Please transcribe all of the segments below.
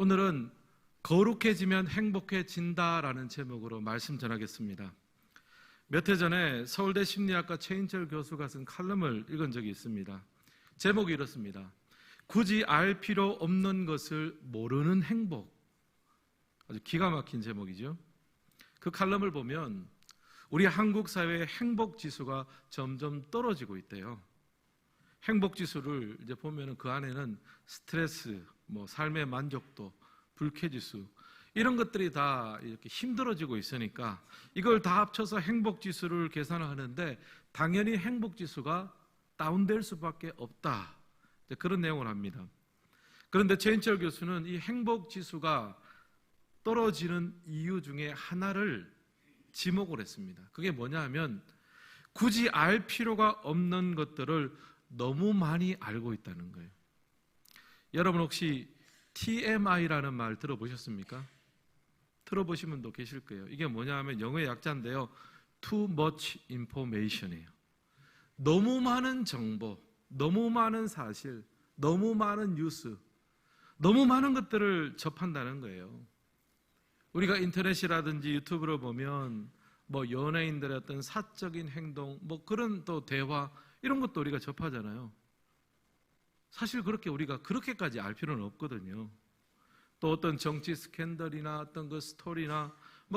오늘은 거룩해지면 행복해진다라는 제목으로 말씀 전하겠습니다. 몇 해 전에 서울대 심리학과 최인철 교수가 쓴 칼럼을 읽은 적이 있습니다. 제목이 이렇습니다. 굳이 알 필요 없는 것을 모르는 행복. 아주 기가 막힌 제목이죠. 그 칼럼을 보면 우리 한국 사회의 행복 지수가 점점 떨어지고 있대요. 행복 지수를 이제 보면은 그 안에는 스트레스, 삶의 만족도, 불쾌지수 이런 것들이 다 이렇게 힘들어지고 있으니까 이걸 다 합쳐서 행복지수를 계산하는데 당연히 행복지수가 다운될 수밖에 없다. 그런 내용을 합니다. 그런데 최인철 교수는 이 행복지수가 떨어지는 이유 중에 하나를 지목을 했습니다. 그게 뭐냐 하면 굳이 알 필요가 없는 것들을 너무 많이 알고 있다는 거예요. 여러분 혹시 TMI라는 말 들어보셨습니까? 들어보신 분도 계실 거예요. 이게 뭐냐 하면 영어의 약자인데요. Too much information이에요. 너무 많은 정보, 너무 많은 사실, 너무 많은 뉴스, 너무 많은 것들을 접한다는 거예요. 우리가 인터넷이라든지 유튜브를 보면 연예인들의 어떤 사적인 행동, 그런 또 대화 이런 것도 우리가 접하잖아요. 사실 우리가 그렇게까지 알 필요는 없거든요. 또 어떤 정치 스캔들이나 어떤 그 스토리나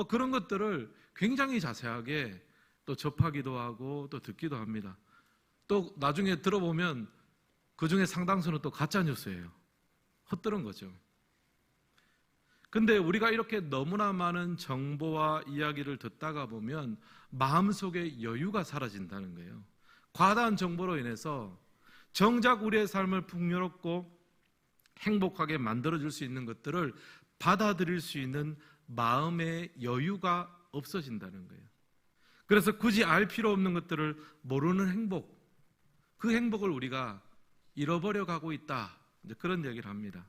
그런 것들을 굉장히 자세하게 또 접하기도 하고 또 듣기도 합니다. 또 나중에 들어보면 그 중에 상당수는 또 가짜 뉴스예요. 헛들은 거죠. 근데 우리가 이렇게 너무나 많은 정보와 이야기를 듣다가 보면 마음속에 여유가 사라진다는 거예요. 과다한 정보로 인해서 정작 우리의 삶을 풍요롭고 행복하게 만들어줄 수 있는 것들을 받아들일 수 있는 마음의 여유가 없어진다는 거예요. 그래서 굳이 알 필요 없는 것들을 모르는 행복, 그 행복을 우리가 잃어버려 가고 있다. 그런 얘기를 합니다.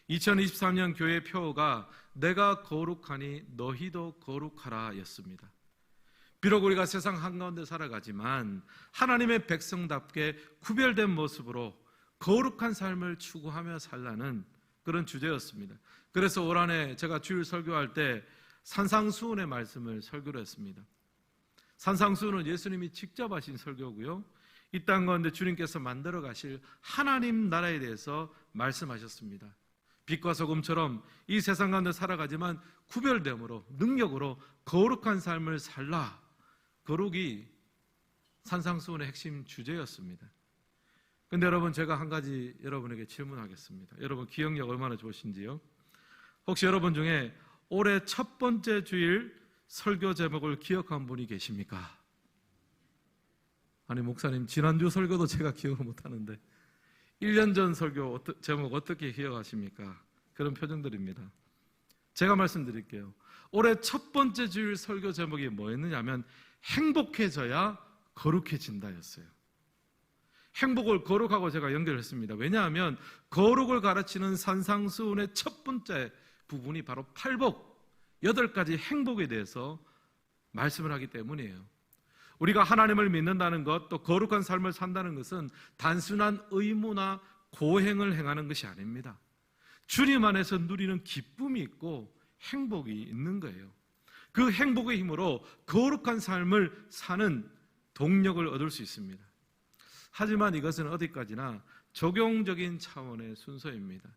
2023년 교회 표어가 내가 거룩하니 너희도 거룩하라 였습니다. 비록 우리가 세상 한가운데 살아가지만 하나님의 백성답게 구별된 모습으로 거룩한 삶을 추구하며 살라는 그런 주제였습니다. 그래서 올 한해 제가 주일 설교할 때 산상수훈의 말씀을 설교를 했습니다. 산상수훈은 예수님이 직접 하신 설교고요. 이 땅 가운데 주님께서 만들어 가실 하나님 나라에 대해서 말씀하셨습니다. 빛과 소금처럼 이 세상 가운데 살아가지만 구별됨으로 능력으로 거룩한 삶을 살라. 거룩이 산상수훈의 핵심 주제였습니다. 근데 여러분 제가 한 가지 여러분에게 질문하겠습니다. 여러분 기억력 얼마나 좋으신지요? 혹시 여러분 중에 올해 첫 번째 주일 설교 제목을 기억한 분이 계십니까? 아니 목사님 지난주 설교도 제가 기억을 못하는데 1년 전 설교 제목 어떻게 기억하십니까? 그런 표정들입니다. 제가 말씀드릴게요. 올해 첫 번째 주일 설교 제목이 뭐였느냐면 행복해져야 거룩해진다였어요. 행복을 거룩하고 제가 연결했습니다. 왜냐하면 거룩을 가르치는 산상수훈의 첫 번째 부분이 바로 팔복, 8가지 행복에 대해서 말씀을 하기 때문이에요. 우리가 하나님을 믿는다는 것, 또 거룩한 삶을 산다는 것은 단순한 의무나 고행을 행하는 것이 아닙니다. 주님 안에서 누리는 기쁨이 있고 행복이 있는 거예요. 그 행복의 힘으로 거룩한 삶을 사는 동력을 얻을 수 있습니다. 하지만 이것은 어디까지나 적용적인 차원의 순서입니다.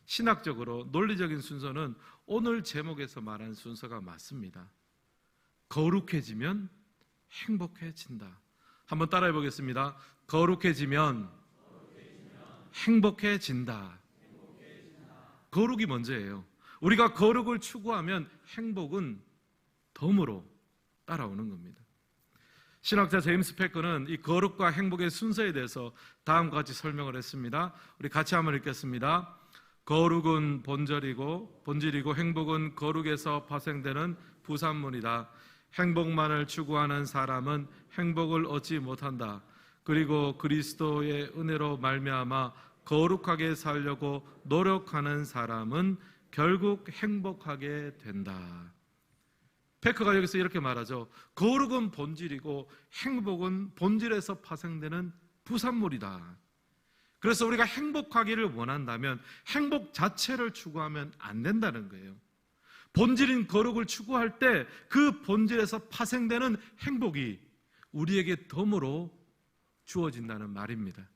신학적으로 논리적인 순서는 오늘 제목에서 말한 순서가 맞습니다. 거룩해지면 행복해진다. 한번 따라해 보겠습니다. 거룩해지면 행복해진다. 거룩이 먼저예요. 우리가 거룩을 추구하면 행복은 덤으로 따라오는 겁니다. 신학자 제임스 패커는 이 거룩과 행복의 순서에 대해서 다음과 같이 설명을 했습니다. 우리 같이 한번 읽겠습니다. 거룩은 본질이고 행복은 거룩에서 파생되는 부산물이다. 행복만을 추구하는 사람은 행복을 얻지 못한다. 그리고 그리스도의 은혜로 말미암아 거룩하게 살려고 노력하는 사람은 결국 행복하게 된다. 패커가 여기서 이렇게 말하죠. 거룩은 본질이고 행복은 본질에서 파생되는 부산물이다. 그래서 우리가 행복하기를 원한다면 행복 자체를 추구하면 안 된다는 거예요. 본질인 거룩을 추구할 때 그 본질에서 파생되는 행복이 우리에게 덤으로 주어진다는 말입니다.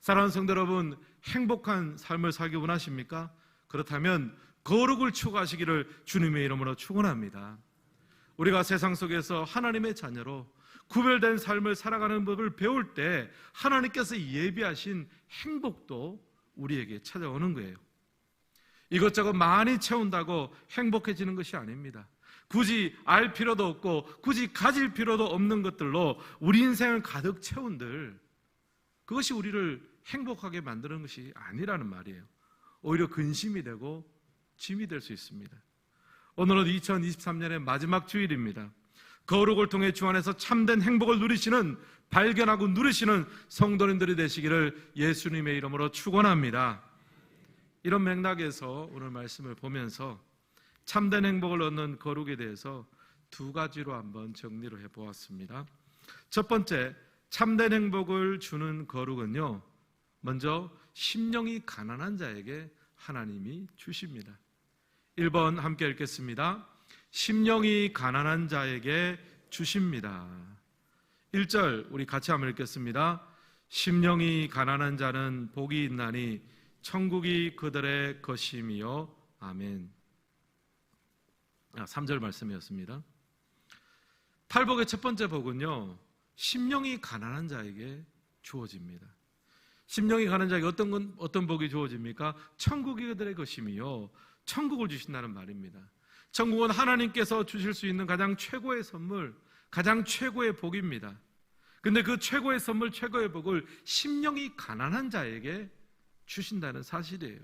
사랑하는 성도 여러분, 행복한 삶을 살기 원하십니까? 그렇다면 거룩을 추구하시기를 주님의 이름으로 축원합니다. 우리가 세상 속에서 하나님의 자녀로 구별된 삶을 살아가는 법을 배울 때 하나님께서 예비하신 행복도 우리에게 찾아오는 거예요. 이것저것 많이 채운다고 행복해지는 것이 아닙니다. 굳이 알 필요도 없고 굳이 가질 필요도 없는 것들로 우리 인생을 가득 채운들, 그것이 우리를 행복하게 만드는 것이 아니라는 말이에요. 오히려 근심이 되고 짐이 될 수 있습니다. 오늘은 2023년의 마지막 주일입니다. 거룩을 통해 주 안에서 참된 행복을 누리시는, 발견하고 누리시는 성도님들이 되시기를 예수님의 이름으로 축원합니다. 이런 맥락에서 오늘 말씀을 보면서 참된 행복을 얻는 거룩에 대해서 두 가지로 한번 정리를 해보았습니다. 첫 번째, 참된 행복을 주는 거룩은요, 먼저 심령이 가난한 자에게 하나님이 주십니다. 1번 함께 읽겠습니다. 심령이 가난한 자에게 주십니다. 1절 우리 같이 한번 읽겠습니다. 심령이 가난한 자는 복이 있나니 천국이 그들의 것임이요. 아멘. 3절 말씀이었습니다. 팔복의 첫 번째 복은요, 심령이 가난한 자에게 주어집니다. 심령이 가난한 자에게 어떤 복이 주어집니까? 천국이 그들의 것임이요. 천국을 주신다는 말입니다. 천국은 하나님께서 주실 수 있는 가장 최고의 선물, 가장 최고의 복입니다. 근데 그 최고의 선물, 최고의 복을 심령이 가난한 자에게 주신다는 사실이에요.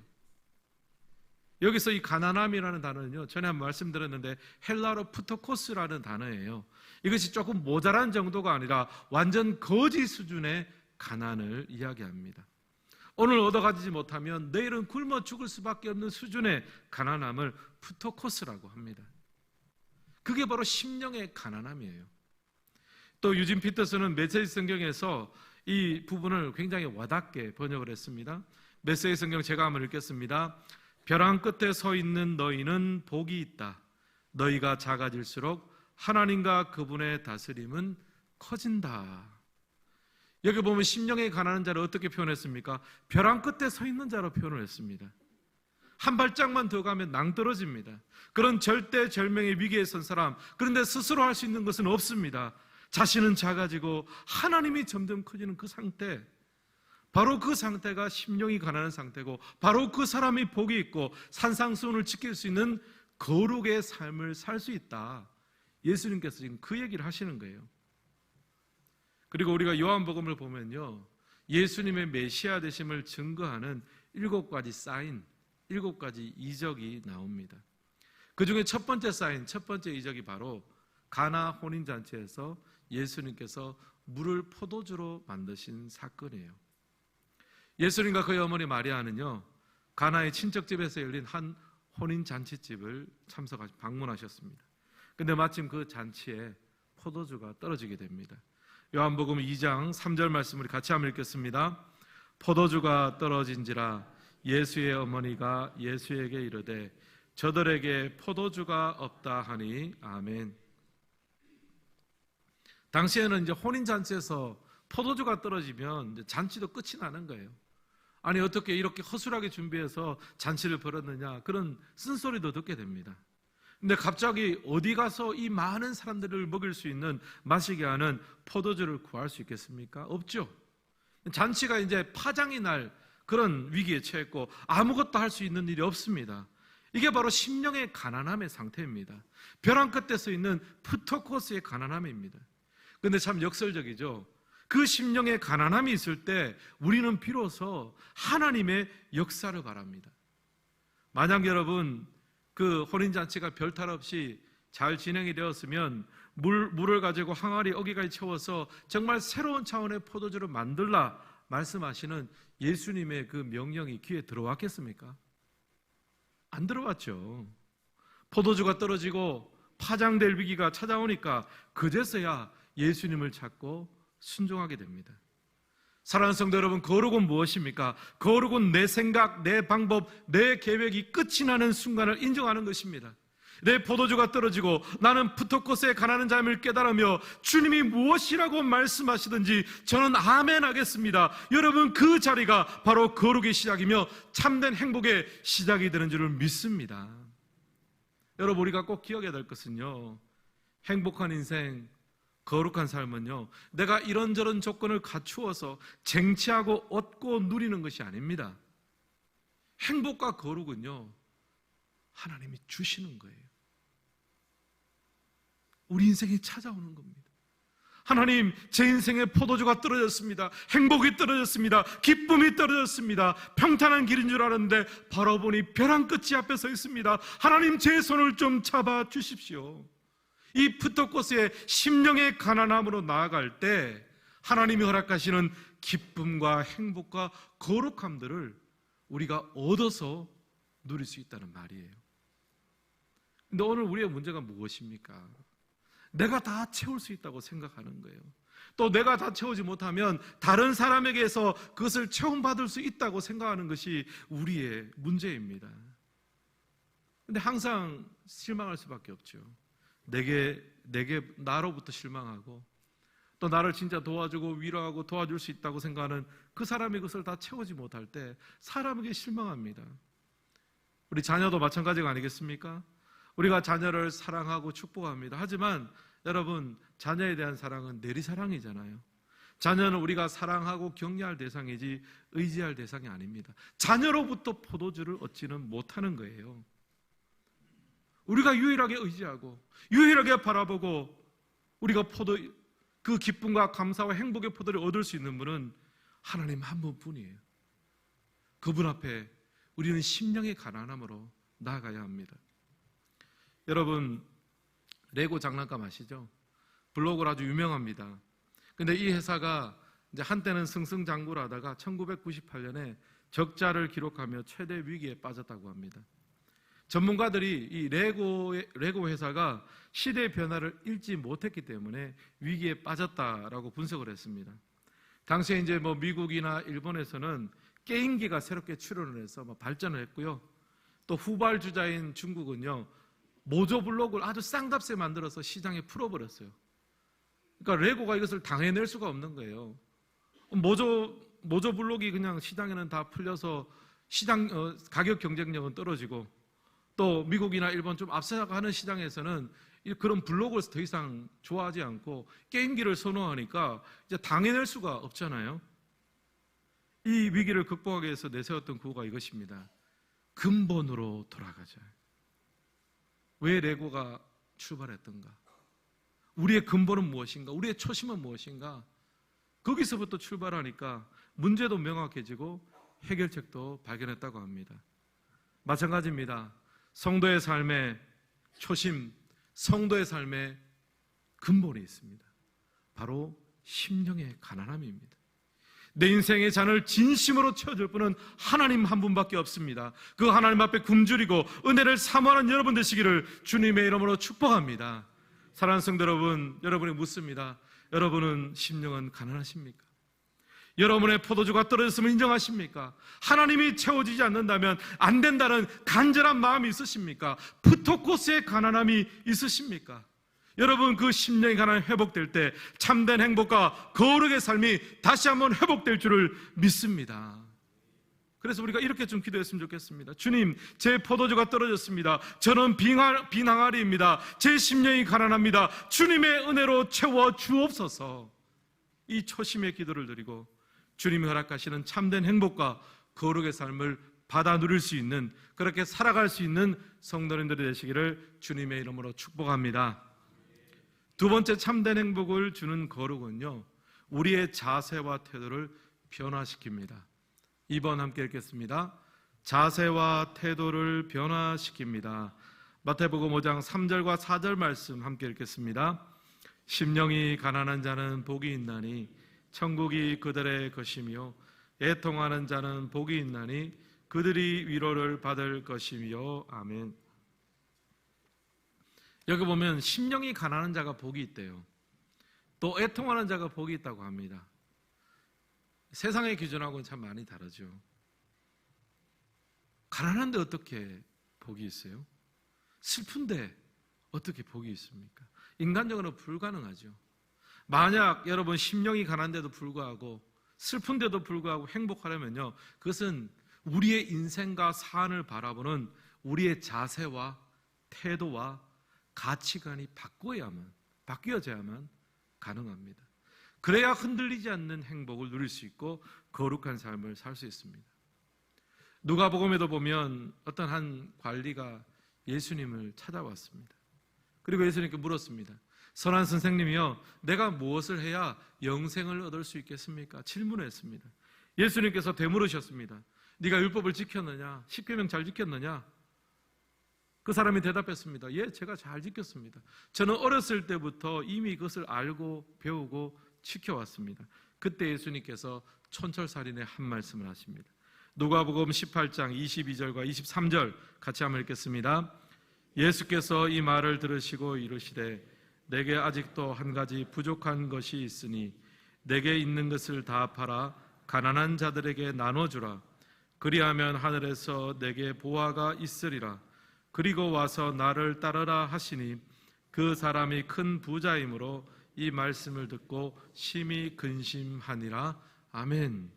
여기서 이 가난함이라는 단어는요, 전에 한번 말씀드렸는데 헬라어로 푸토코스라는 단어예요. 이것이 조금 모자란 정도가 아니라 완전 거지 수준의 가난을 이야기합니다. 오늘 얻어가지지 못하면 내일은 굶어 죽을 수밖에 없는 수준의 가난함을 푸토코스라고 합니다. 그게 바로 심령의 가난함이에요. 또 유진 피터스는 메시지 성경에서 이 부분을 굉장히 와닿게 번역을 했습니다. 메시지 성경 제가 한번 읽겠습니다. 벼랑 끝에 서 있는 너희는 복이 있다. 너희가 작아질수록 하나님과 그분의 다스림은 커진다. 여기 보면 심령의 가난한 자를 어떻게 표현했습니까? 벼랑 끝에 서 있는 자로 표현을 했습니다. 한 발짝만 더 가면 낭떠러집니다. 그런 절대절명의 위기에 선 사람, 그런데 스스로 할 수 있는 것은 없습니다. 자신은 작아지고 하나님이 점점 커지는 그 상태, 바로 그 상태가 심령이 가난한 상태고, 바로 그 사람이 복이 있고 산상수훈을 지킬 수 있는 거룩의 삶을 살 수 있다. 예수님께서 지금 그 얘기를 하시는 거예요. 그리고 우리가 요한복음을 보면요, 예수님의 메시아 되심을 증거하는 7가지 사인, 7가지 이적이 나옵니다. 그 중에 첫 번째 사인, 첫 번째 이적이 바로 가나 혼인잔치에서 예수님께서 물을 포도주로 만드신 사건이에요. 예수님과 그의 어머니 마리아는요, 가나의 친척집에서 열린 한 혼인잔치집을 방문하셨습니다. 근데 마침 그 잔치에 포도주가 떨어지게 됩니다. 요한복음 2장 3절 말씀 우리 같이 한번 읽겠습니다. 포도주가 떨어진지라 예수의 어머니가 예수에게 이르되 저들에게 포도주가 없다 하니 아멘. 당시에는 이제 혼인잔치에서 포도주가 떨어지면 이제 잔치도 끝이 나는 거예요. 아니 어떻게 이렇게 허술하게 준비해서 잔치를 벌였느냐, 그런 쓴소리도 듣게 됩니다. 근데 갑자기 어디 가서 이 많은 사람들을 먹일 수 있는, 마시게 하는 포도주를 구할 수 있겠습니까? 없죠. 잔치가 이제 파장이 날 그런 위기에 처했고 아무것도 할 수 있는 일이 없습니다. 이게 바로 심령의 가난함의 상태입니다. 벼랑 끝에 서 있는 푸토코스의 가난함입니다. 그런데 참 역설적이죠. 그 심령의 가난함이 있을 때 우리는 비로소 하나님의 역사를 바랍니다. 만약 여러분 그 혼인잔치가 별탈 없이 잘 진행이 되었으면 물을 가지고 항아리 어기까지 채워서 정말 새로운 차원의 포도주를 만들라 말씀하시는 예수님의 그 명령이 귀에 들어왔겠습니까? 안 들어왔죠. 포도주가 떨어지고 파장될 위기가 찾아오니까 그제서야 예수님을 찾고 순종하게 됩니다. 사랑하는 성도 여러분, 거룩은 무엇입니까? 거룩은 내 생각, 내 방법, 내 계획이 끝이 나는 순간을 인정하는 것입니다. 내 포도주가 떨어지고 나는 푸토코스에 가난한 자임을 깨달으며 주님이 무엇이라고 말씀하시든지 저는 아멘 하겠습니다. 여러분, 그 자리가 바로 거룩의 시작이며 참된 행복의 시작이 되는 줄을 믿습니다. 여러분, 우리가 꼭 기억해야 될 것은요, 행복한 인생, 거룩한 삶은요, 내가 이런저런 조건을 갖추어서 쟁취하고 얻고 누리는 것이 아닙니다. 행복과 거룩은요, 하나님이 주시는 거예요. 우리 인생이 찾아오는 겁니다. 하나님, 제 인생에 포도주가 떨어졌습니다. 행복이 떨어졌습니다. 기쁨이 떨어졌습니다. 평탄한 길인 줄 알았는데 바로 보니 벼랑 끝이 앞에 서 있습니다. 하나님, 제 손을 좀 잡아 주십시오. 이 푸토코스의 심령의 가난함으로 나아갈 때 하나님이 허락하시는 기쁨과 행복과 거룩함들을 우리가 얻어서 누릴 수 있다는 말이에요. 근데 오늘 우리의 문제가 무엇입니까? 내가 다 채울 수 있다고 생각하는 거예요. 또 내가 다 채우지 못하면 다른 사람에게서 그것을 체험받을 수 있다고 생각하는 것이 우리의 문제입니다. 근데 항상 실망할 수밖에 없죠. 내게 나로부터 실망하고 또 나를 진짜 도와주고 위로하고 도와줄 수 있다고 생각하는 그 사람이 그것을 다 채우지 못할 때 사람에게 실망합니다. 우리 자녀도 마찬가지가 아니겠습니까? 우리가 자녀를 사랑하고 축복합니다. 하지만 여러분, 자녀에 대한 사랑은 내리사랑이잖아요. 자녀는 우리가 사랑하고 격려할 대상이지 의지할 대상이 아닙니다. 자녀로부터 포도주를 얻지는 못하는 거예요. 우리가 유일하게 의지하고 유일하게 바라보고 우리가 그 기쁨과 감사와 행복의 포도를 얻을 수 있는 분은 하나님 한 분뿐이에요. 그분 앞에 우리는 심령의 가난함으로 나아가야 합니다. 여러분, 레고 장난감 아시죠? 블록으로 아주 유명합니다. 근데 이 회사가 이제 한때는 승승장구를 하다가 1998년에 적자를 기록하며 최대 위기에 빠졌다고 합니다. 전문가들이 이 레고 회사가 시대의 변화를 읽지 못했기 때문에 위기에 빠졌다라고 분석을 했습니다. 당시에 이제 미국이나 일본에서는 게임기가 새롭게 출현을 해서 발전을 했고요. 또 후발주자인 중국은요, 모조 블록을 아주 싼값에 만들어서 시장에 풀어버렸어요. 그러니까 레고가 이것을 당해낼 수가 없는 거예요. 모조 블록이 그냥 시장에는 다 풀려서 시장 가격 경쟁력은 떨어지고 또 미국이나 일본 좀 앞서가는 시장에서는 그런 블록을 더 이상 좋아하지 않고 게임기를 선호하니까 이제 당해낼 수가 없잖아요. 이 위기를 극복하기 위해서 내세웠던 구호가 이것입니다. 근본으로 돌아가자. 왜 레고가 출발했던가? 우리의 근본은 무엇인가? 우리의 초심은 무엇인가? 거기서부터 출발하니까 문제도 명확해지고 해결책도 발견했다고 합니다. 마찬가지입니다. 성도의 삶의 초심, 성도의 삶의 근본이 있습니다. 바로 심령의 가난함입니다. 내 인생의 잔을 진심으로 채워줄 분은 하나님 한 분밖에 없습니다. 그 하나님 앞에 굶주리고 은혜를 사모하는 여러분 되시기를 주님의 이름으로 축복합니다. 사랑하는 성도 여러분, 여러분이 묻습니다. 여러분은 심령은 가난하십니까? 여러분의 포도주가 떨어졌음을 인정하십니까? 하나님이 채워지지 않는다면 안 된다는 간절한 마음이 있으십니까? 푸토코스의 가난함이 있으십니까? 여러분, 그 심령의 가난이 회복될 때 참된 행복과 거룩의 삶이 다시 한번 회복될 줄을 믿습니다. 그래서 우리가 이렇게 좀 기도했으면 좋겠습니다. 주님, 제 포도주가 떨어졌습니다. 저는 빈 항아리입니다. 제 심령이 가난합니다. 주님의 은혜로 채워 주옵소서. 이 초심의 기도를 드리고 주님이 허락하시는 참된 행복과 거룩의 삶을 받아 누릴 수 있는, 그렇게 살아갈 수 있는 성도님들이 되시기를 주님의 이름으로 축복합니다. 두 번째 참된 행복을 주는 거룩은요, 우리의 자세와 태도를 변화시킵니다. 2번 함께 읽겠습니다. 자세와 태도를 변화시킵니다. 마태복음 5장 3절과 4절 말씀 함께 읽겠습니다. 심령이 가난한 자는 복이 있나니 천국이 그들의 것이며 애통하는 자는 복이 있나니 그들이 위로를 받을 것이며. 아멘. 여기 보면 심령이 가난한 자가 복이 있대요. 또 애통하는 자가 복이 있다고 합니다. 세상의 기준하고는 참 많이 다르죠. 가난한데 어떻게 복이 있어요? 슬픈데 어떻게 복이 있습니까? 인간적으로 불가능하죠. 만약 여러분 심령이 가난데도 불구하고 슬픈데도 불구하고 행복하려면요, 그것은 우리의 인생과 삶을 바라보는 우리의 자세와 태도와 가치관이 바뀌어져야만 가능합니다. 그래야 흔들리지 않는 행복을 누릴 수 있고 거룩한 삶을 살 수 있습니다. 누가복음에도 보면 어떤 한 관리가 예수님을 찾아왔습니다. 그리고 예수님께 물었습니다. 선한 선생님이요, 내가 무엇을 해야 영생을 얻을 수 있겠습니까? 질문했습니다. 예수님께서 되물으셨습니다. 네가 율법을 지켰느냐? 십계명 잘 지켰느냐? 그 사람이 대답했습니다. 예, 제가 잘 지켰습니다. 저는 어렸을 때부터 이미 그것을 알고 배우고 지켜왔습니다. 그때 예수님께서 촌철살인의 한 말씀을 하십니다. 누가복음 18장 22절과 23절 같이 한번 읽겠습니다. 예수께서 이 말을 들으시고 이르시되 내게 아직도 한 가지 부족한 것이 있으니 내게 있는 것을 다 팔아 가난한 자들에게 나눠주라. 그리하면 하늘에서 내게 보화가 있으리라. 그리고 와서 나를 따르라 하시니 그 사람이 큰 부자이므로 이 말씀을 듣고 심히 근심하니라. 아멘.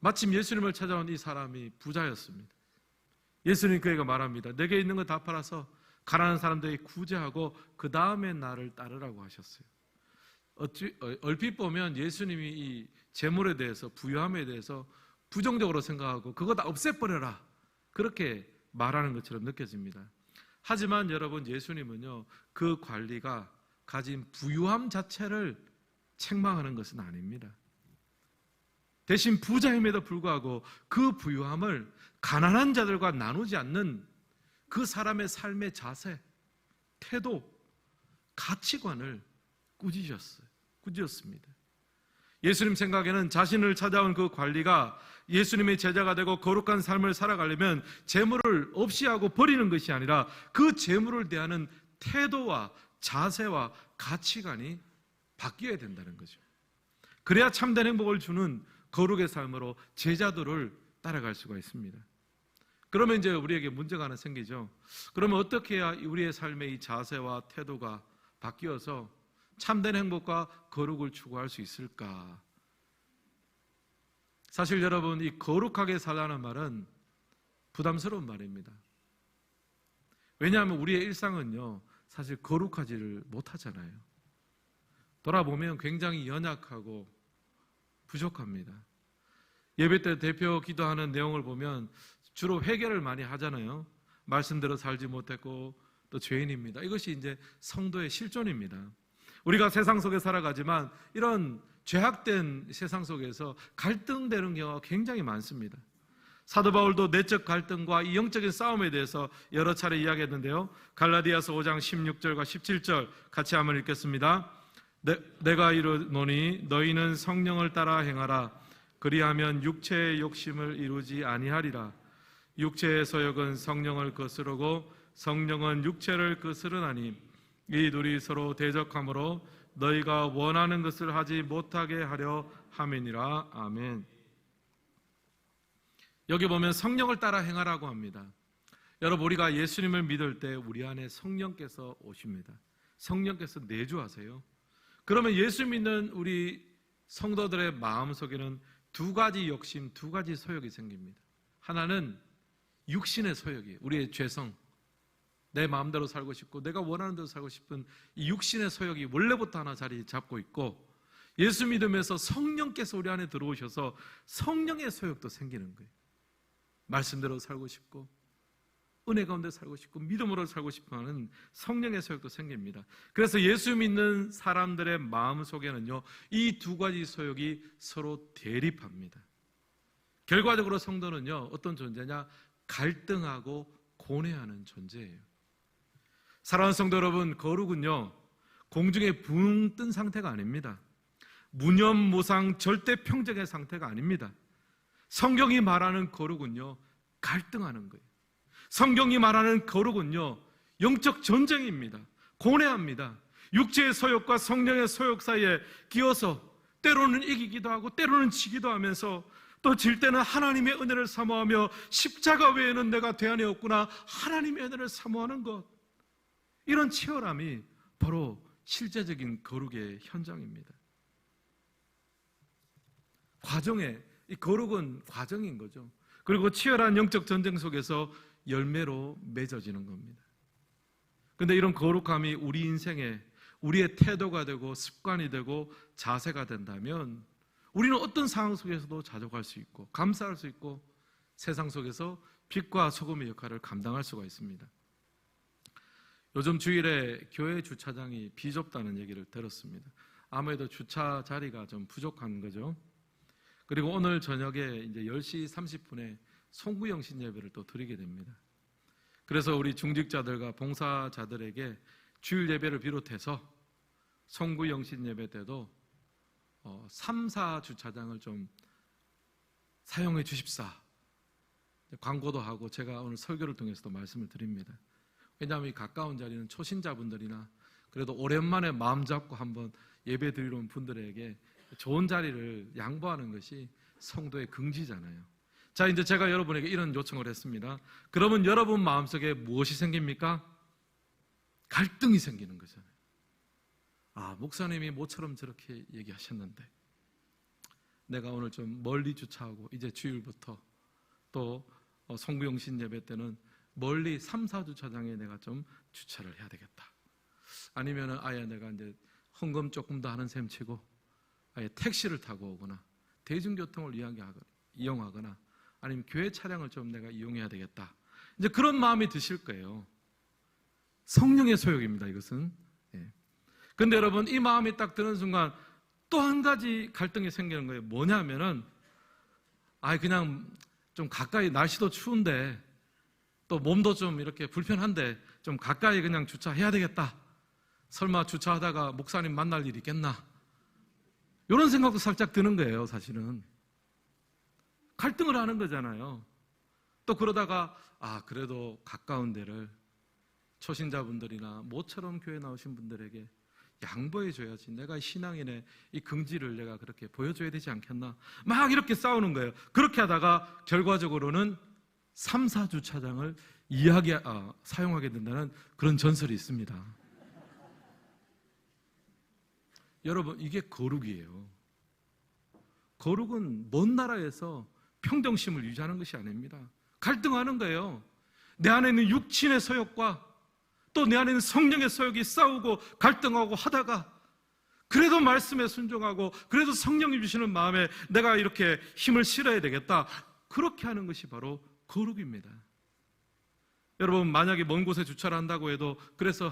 마침 예수님을 찾아온 이 사람이 부자였습니다. 예수님 그에게 말합니다. 내게 있는 거 다 팔아서 가난한 사람들에게 구제하고 그 다음에 나를 따르라고 하셨어요. 얼핏 보면 예수님이 이 재물에 대해서, 부유함에 대해서 부정적으로 생각하고 그거 다 없애버려라, 그렇게 말하는 것처럼 느껴집니다. 하지만 여러분, 예수님은요, 그 관리가 가진 부유함 자체를 책망하는 것은 아닙니다. 대신 부자임에도 불구하고 그 부유함을 가난한 자들과 나누지 않는 그 사람의 삶의 자세, 태도, 가치관을 꾸짖었습니다. 예수님 생각에는 자신을 찾아온 그 관리가 예수님의 제자가 되고 거룩한 삶을 살아가려면 재물을 없이 하고 버리는 것이 아니라 그 재물을 대하는 태도와 자세와 가치관이 바뀌어야 된다는 거죠. 그래야 참된 행복을 주는 거룩의 삶으로 제자들을 따라갈 수가 있습니다. 그러면 이제 우리에게 문제가 하나 생기죠. 그러면 어떻게 해야 우리의 삶의 이 자세와 태도가 바뀌어서 참된 행복과 거룩을 추구할 수 있을까? 사실 여러분, 이 거룩하게 살라는 말은 부담스러운 말입니다. 왜냐하면 우리의 일상은요, 사실 거룩하지를 못하잖아요. 돌아보면 굉장히 연약하고 부족합니다. 예배 때 대표 기도하는 내용을 보면 주로 회개를 많이 하잖아요. 말씀대로 살지 못했고 또 죄인입니다. 이것이 이제 성도의 실존입니다. 우리가 세상 속에 살아가지만 이런 죄악된 세상 속에서 갈등되는 경우가 굉장히 많습니다. 사도 바울도 내적 갈등과 이 영적인 싸움에 대해서 여러 차례 이야기했는데요. 갈라디아서 5장 16절과 17절 같이 한번 읽겠습니다. 내가 이르노니 너희는 성령을 따라 행하라. 그리하면 육체의 욕심을 이루지 아니하리라. 육체의 소욕은 성령을 거스르고 성령은 육체를 거스르나니 이 둘이 서로 대적하므로 너희가 원하는 것을 하지 못하게 하려 함이니라. 아멘. 여기 보면 성령을 따라 행하라고 합니다. 여러분, 우리가 예수님을 믿을 때 우리 안에 성령께서 오십니다. 성령께서 내주하세요. 그러면 예수 믿는 우리 성도들의 마음속에는 두 가지 욕심, 두 가지 소욕이 생깁니다. 하나는 육신의 소욕이에요. 우리의 죄성, 내 마음대로 살고 싶고 내가 원하는 대로 살고 싶은 이 육신의 소욕이 원래부터 하나 자리 잡고 있고, 예수 믿으면서 성령께서 우리 안에 들어오셔서 성령의 소욕도 생기는 거예요. 말씀대로 살고 싶고 은혜 가운데 살고 싶고 믿음으로 살고 싶어 하는 성령의 소욕도 생깁니다. 그래서 예수 믿는 사람들의 마음 속에는요, 이 두 가지 소욕이 서로 대립합니다. 결과적으로 성도는요, 어떤 존재냐? 갈등하고 고뇌하는 존재예요. 사랑하는 성도 여러분, 거룩은요, 공중에 붕 뜬 상태가 아닙니다. 무념무상 절대 평정의 상태가 아닙니다. 성경이 말하는 거룩은요, 갈등하는 거예요. 성경이 말하는 거룩은요, 영적 전쟁입니다. 고뇌합니다. 육체의 소욕과 성령의 소욕 사이에 끼어서 때로는 이기기도 하고 때로는 지기도 하면서 또 질 때는 하나님의 은혜를 사모하며 십자가 외에는 내가 대안이 없구나, 하나님의 은혜를 사모하는 것, 이런 치열함이 바로 실제적인 거룩의 현장입니다. 이 거룩은 과정인 거죠. 그리고 치열한 영적 전쟁 속에서 열매로 맺어지는 겁니다. 그런데 이런 거룩함이 우리 인생에 우리의 태도가 되고 습관이 되고 자세가 된다면 우리는 어떤 상황 속에서도 자족할 수 있고 감사할 수 있고 세상 속에서 빛과 소금의 역할을 감당할 수가 있습니다. 요즘 주일에 교회 주차장이 비좁다는 얘기를 들었습니다. 아무래도 주차 자리가 좀 부족한 거죠. 그리고 오늘 저녁에 이제 10시 30분에 송구영신 예배를 또 드리게 됩니다. 그래서 우리 중직자들과 봉사자들에게 주일 예배를 비롯해서 송구영신 예배 때도 3, 4 주차장을 좀 사용해 주십사, 광고도 하고 제가 오늘 설교를 통해서도 말씀을 드립니다. 왜냐하면 이 가까운 자리는 초신자분들이나 그래도 오랜만에 마음 잡고 한번 예배 드리러 온 분들에게 좋은 자리를 양보하는 것이 성도의 긍지잖아요. 자, 이제 제가 여러분에게 이런 요청을 했습니다. 그러면 여러분 마음속에 무엇이 생깁니까? 갈등이 생기는 거잖아요. 아, 목사님이 모처럼 저렇게 얘기하셨는데 내가 오늘 좀 멀리 주차하고 이제 주일부터 또 송구영신 예배 때는 멀리 3, 4주차장에 내가 좀 주차를 해야 되겠다. 아니면은 아예 내가 이제 헌금 조금 더 하는 셈 치고 아예 택시를 타고 오거나 대중교통을 이용하거나 아니면 교회 차량을 좀 내가 이용해야 되겠다. 이제 그런 마음이 드실 거예요. 성령의 소욕입니다, 이것은. 그런데 여러분, 이 마음이 딱 드는 순간 또 한 가지 갈등이 생기는 거예요. 뭐냐면은 그냥 좀 가까이, 날씨도 추운데 또 몸도 좀 이렇게 불편한데 좀 가까이 그냥 주차해야 되겠다. 설마 주차하다가 목사님 만날 일이 있겠나? 이런 생각도 살짝 드는 거예요, 사실은. 갈등을 하는 거잖아요. 또 그러다가 그래도 가까운 데를 초신자분들이나 모처럼 교회 나오신 분들에게 양보해 줘야지, 내가 신앙인의 이 긍지를 내가 그렇게 보여줘야 되지 않겠나, 막 이렇게 싸우는 거예요. 그렇게 하다가 결과적으로는 3, 4주차장을 사용하게 된다는 그런 전설이 있습니다. 여러분, 이게 거룩이에요. 거룩은 먼 나라에서 평정심을 유지하는 것이 아닙니다. 갈등하는 거예요. 내 안에 있는 육신의 소욕과 또 내 안에 있는 성령의 소욕이 싸우고 갈등하고 하다가 그래도 말씀에 순종하고 그래도 성령이 주시는 마음에 내가 이렇게 힘을 실어야 되겠다, 그렇게 하는 것이 바로 거룩입니다. 여러분, 만약에 먼 곳에 주차를 한다고 해도 그래서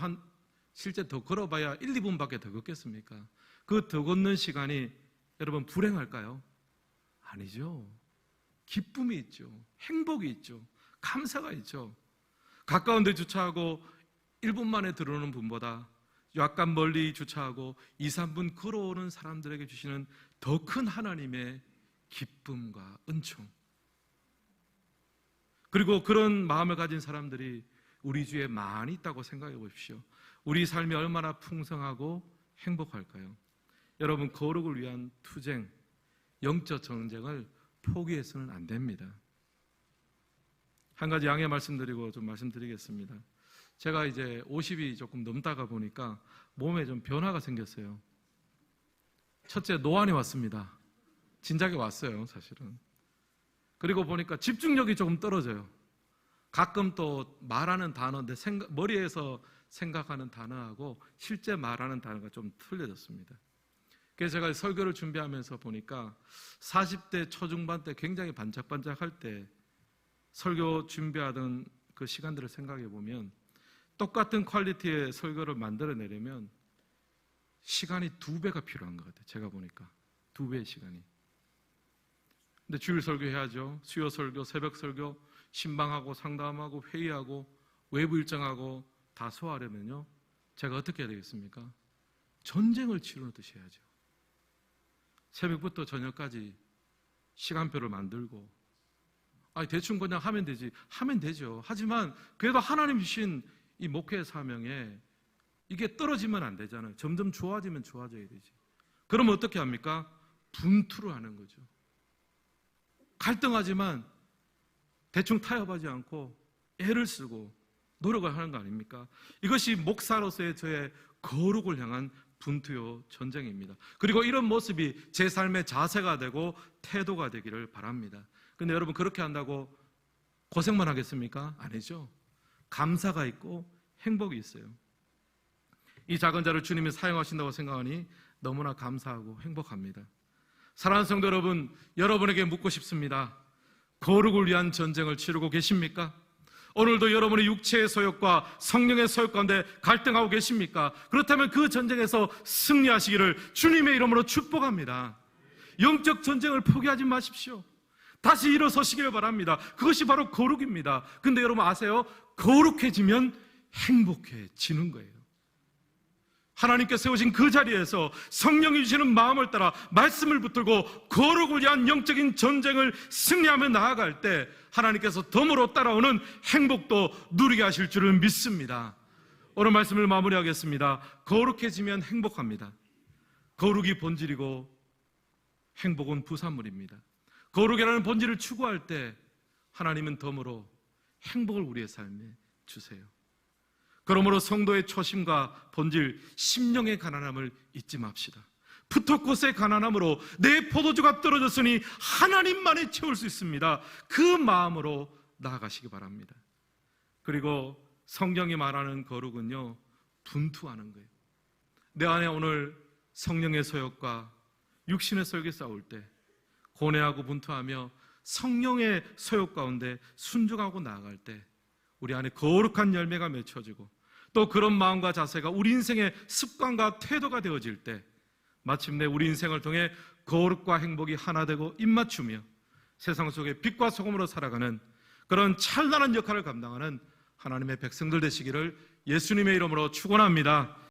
실제 더 걸어봐야 1, 2분밖에 더 걷겠습니까? 그 더 걷는 시간이 여러분 불행할까요? 아니죠. 기쁨이 있죠. 행복이 있죠. 감사가 있죠. 가까운 데 주차하고 1분 만에 들어오는 분보다 약간 멀리 주차하고 2, 3분 걸어오는 사람들에게 주시는 더 큰 하나님의 기쁨과 은총, 그리고 그런 마음을 가진 사람들이 우리 주위에 많이 있다고 생각해 보십시오. 우리 삶이 얼마나 풍성하고 행복할까요? 여러분, 거룩을 위한 투쟁, 영적 전쟁을 포기해서는 안 됩니다. 한 가지 양해 말씀드리고 좀 말씀드리겠습니다. 제가 이제 50이 조금 넘다가 보니까 몸에 좀 변화가 생겼어요. 첫째, 노안이 왔습니다. 진작에 왔어요, 사실은. 그리고 보니까 집중력이 조금 떨어져요. 가끔 또 말하는 단어인데 머리에서 생각하는 단어하고 실제 말하는 단어가 좀 틀려졌습니다. 그래서 제가 설교를 준비하면서 보니까 40대 초중반 때 굉장히 반짝반짝할 때 설교 준비하던 그 시간들을 생각해 보면 똑같은 퀄리티의 설교를 만들어내려면 시간이 2배가 필요한 것 같아요. 제가 보니까 2배의 시간이. 근데 주일 설교해야죠. 수요 설교, 새벽 설교, 신방하고 상담하고 회의하고 외부 일정하고 다 소화하려면요, 제가 어떻게 해야 되겠습니까? 전쟁을 치르듯이 해야죠. 새벽부터 저녁까지 시간표를 만들고, 대충 그냥 하면 되지. 하면 되죠. 하지만 그래도 하나님 주신 이 목회 사명에 이게 떨어지면 안 되잖아요. 점점 좋아지면 좋아져야 되지. 그러면 어떻게 합니까? 분투를 하는 거죠. 갈등하지만 대충 타협하지 않고 애를 쓰고 노력을 하는 거 아닙니까? 이것이 목사로서의 저의 거룩을 향한 분투요 전쟁입니다. 그리고 이런 모습이 제 삶의 자세가 되고 태도가 되기를 바랍니다. 근데 여러분, 그렇게 한다고 고생만 하겠습니까? 아니죠. 감사가 있고 행복이 있어요. 이 작은 자를 주님이 사용하신다고 생각하니 너무나 감사하고 행복합니다. 사랑하는 성도 여러분, 여러분에게 묻고 싶습니다. 거룩을 위한 전쟁을 치르고 계십니까? 오늘도 여러분의 육체의 소욕과 성령의 소욕 가운데 갈등하고 계십니까? 그렇다면 그 전쟁에서 승리하시기를 주님의 이름으로 축복합니다. 영적 전쟁을 포기하지 마십시오. 다시 일어서시길 바랍니다. 그것이 바로 거룩입니다. 근데 여러분 아세요? 거룩해지면 행복해지는 거예요. 하나님께 세우신 그 자리에서 성령이 주시는 마음을 따라 말씀을 붙들고 거룩을 위한 영적인 전쟁을 승리하며 나아갈 때 하나님께서 덤으로 따라오는 행복도 누리게 하실 줄을 믿습니다. 오늘 말씀을 마무리하겠습니다. 거룩해지면 행복합니다. 거룩이 본질이고 행복은 부산물입니다. 거룩이라는 본질을 추구할 때 하나님은 덤으로 행복을 우리의 삶에 주세요. 그러므로 성도의 초심과 본질, 심령의 가난함을 잊지 맙시다. 푸토코스의 가난함으로 내 포도주가 떨어졌으니 하나님만이 채울 수 있습니다. 그 마음으로 나아가시기 바랍니다. 그리고 성경이 말하는 거룩은요, 분투하는 거예요. 내 안에 오늘 성령의 소욕과 육신의 소욕이 싸울 때 고뇌하고 분투하며 성령의 소욕 가운데 순종하고 나아갈 때 우리 안에 거룩한 열매가 맺혀지고 또 그런 마음과 자세가 우리 인생의 습관과 태도가 되어질 때 마침내 우리 인생을 통해 거룩과 행복이 하나 되고 입맞추며 세상 속에 빛과 소금으로 살아가는 그런 찬란한 역할을 감당하는 하나님의 백성들 되시기를 예수님의 이름으로 축원합니다.